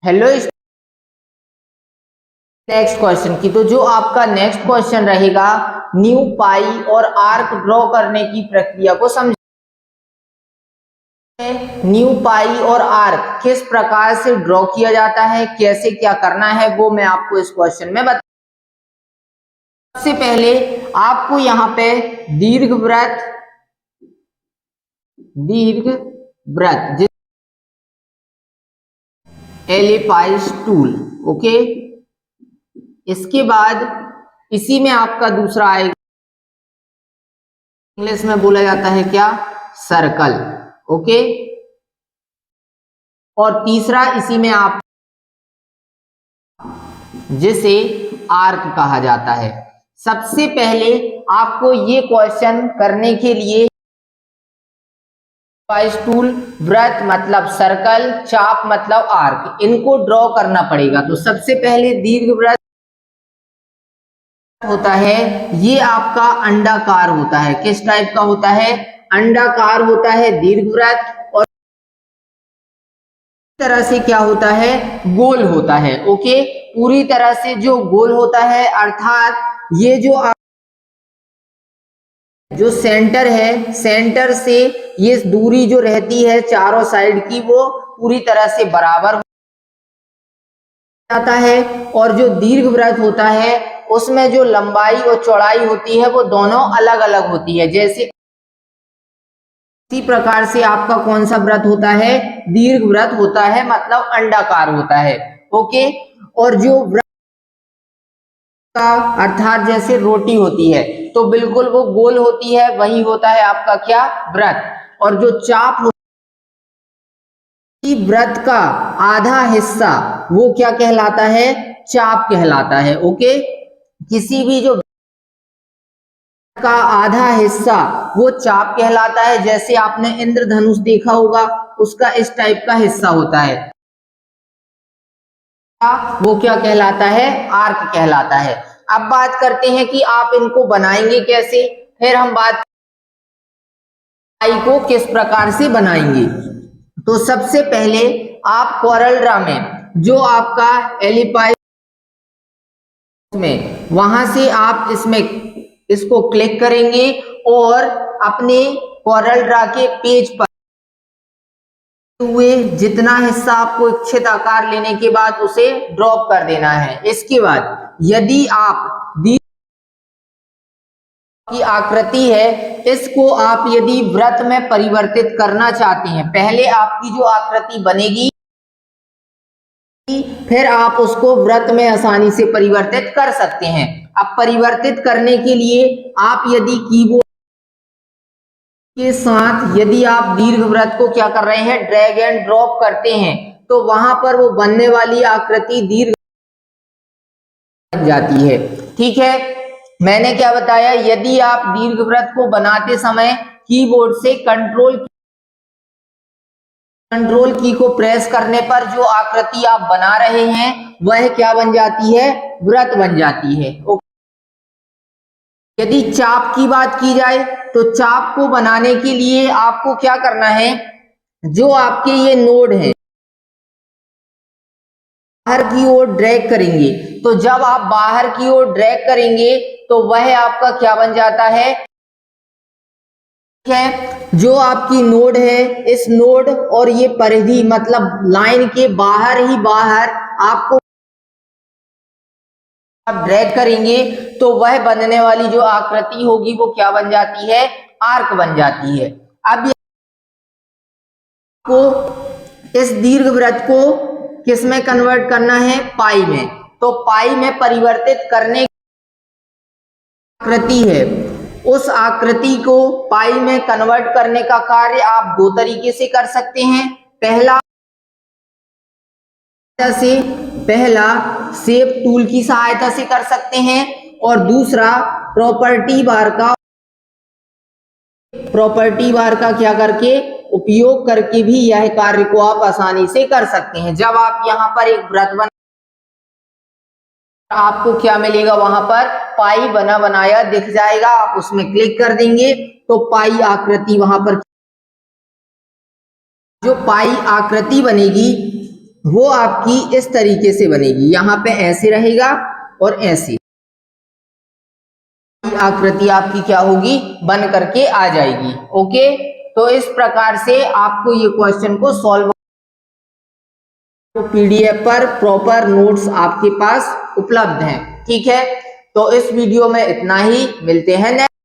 Hello, next question की। तो जो आपका नेक्स्ट क्वेश्चन रहेगा, न्यू पाई और आर्क ड्रॉ करने की प्रक्रिया को समझ। न्यू पाई और आर्क किस प्रकार से ड्रॉ किया जाता है, कैसे क्या करना है, वो मैं आपको इस क्वेश्चन में बता। सबसे पहले आपको यहाँ पे दीर्घ वृत्त एलिपाइस टूल, ओके। इसके बाद इसी में आपका दूसरा आएगा, इंग्लिश में बोला जाता है क्या, सर्कल, ओके। और तीसरा इसी में आप जिसे आर्क कहा जाता है। सबसे पहले आपको ये क्वेश्चन करने के लिए टूल, वृत्त मतलब सर्कल, चाप मतलब आर्क, इनको ड्रॉ करना पड़ेगा। तो सबसे पहले दीर्घ वृत्त होता है, ये आपका अंडाकार होता है। किस टाइप का होता है, अंडाकार होता है दीर्घ वृत्त। और तरह से क्या होता है, गोल होता है, ओके। पूरी तरह से जो गोल होता है, अर्थात ये जो सेंटर है, सेंटर से ये दूरी जो रहती है चारों साइड की, वो पूरी तरह से बराबर हो जाता है। और जो दीर्घ वृत्त होता है, उसमें जो लंबाई और चौड़ाई होती है वो दोनों अलग अलग होती है। जैसे इसी प्रकार से आपका कौन सा व्रत होता है, दीर्घ व्रत होता है, मतलब अंडाकार होता है, ओके। और जो व्रत का अर्थात जैसे रोटी होती है तो बिल्कुल वो गोल होती है, वही होता है आपका क्या, व्रत। और जो चाप होती है, व्रत का आधा हिस्सा वो क्या कहलाता है, चाप कहलाता है, ओके। किसी भी जो का आधा हिस्सा वो चाप कहलाता है। जैसे आपने इंद्रधनुष देखा होगा, उसका इस टाइप का हिस्सा होता है, वो क्या कहलाता है, आर्क कहलाता है। अब बात करते हैं कि आप इनको बनाएंगे कैसे। फिर हम बात पाई को किस प्रकार से बनाएंगे। तो सबसे पहले आप कोरल ड्रा में जो आपका एलिपाई में, वहां से आप इसमें इसको क्लिक करेंगे और अपने कोरल ड्रा के पेज पर हुए जितना हिस्सा आपको इच्छित आकार लेने के बाद उसे ड्रॉप कर देना है। इसके बाद यदि आप की आकृति है, इसको आप यदि वृत्त में परिवर्तित करना चाहते हैं, पहले आपकी जो आकृति बनेगी फिर आप उसको वृत्त में आसानी से परिवर्तित कर सकते हैं। अब परिवर्तित करने के लिए आप यदि कीबोर्ड के साथ यदि आप दीर्घ वृत्त को क्या कर रहे हैं, ड्रैग एंड ड्रॉप करते हैं, तो वहां पर वो बनने वाली आकृति दीर्घ बन जाती है, ठीक है। मैंने क्या बताया, यदि आप दीर्घ वृत्त को बनाते समय कीबोर्ड से कंट्रोल की को प्रेस करने पर जो आकृति आप बना रहे हैं वह क्या बन जाती है, वृत्त बन जाती है। यदि चाप की बात की जाए तो चाप को बनाने के लिए आपको क्या करना है, जो आपके ये नोड हैं बाहर की ओर ड्रैग करेंगे, तो जब आप बाहर की ओर ड्रैग करेंगे तो वह आपका क्या बन जाता है, जो आपकी नोड है, इस नोड और ये परिधि मतलब लाइन के बाहर ही बाहर आपको आप ड्रैग करेंगे तो वह बनने वाली जो आकृति होगी वो क्या बन जाती है, आर्क बन जाती है। अब को इस दीर्घ वृत्त को किस में कन्वर्ट करना है, पाई में। तो पाई में परिवर्तित करने की आकृति है, उस आकृति को पाई में कन्वर्ट करने का कार्य आप दो तरीके से कर सकते हैं। पहला शेप टूल की सहायता से कर सकते हैं और दूसरा प्रॉपर्टी बार का क्या करके उपयोग करके भी यह कार्य को आप आसानी से कर सकते हैं। जब आप यहाँ पर एक वृत्त बना, आपको क्या मिलेगा, वहां पर पाई बना बनाया दिख जाएगा, आप उसमें क्लिक कर देंगे तो पाई आकृति वहां पर जो पाई आकृति बनेगी वो आपकी इस तरीके से बनेगी, यहाँ पे ऐसे रहेगा और ऐसे आकृति आपकी क्या होगी, बन करके आ जाएगी। ओके, तो इस प्रकार से आपको ये क्वेश्चन को सॉल्व, पीडीएफ पर प्रॉपर नोट्स आपके पास उपलब्ध हैं। ठीक है, तो इस वीडियो में इतना ही, मिलते हैं नेक्स्ट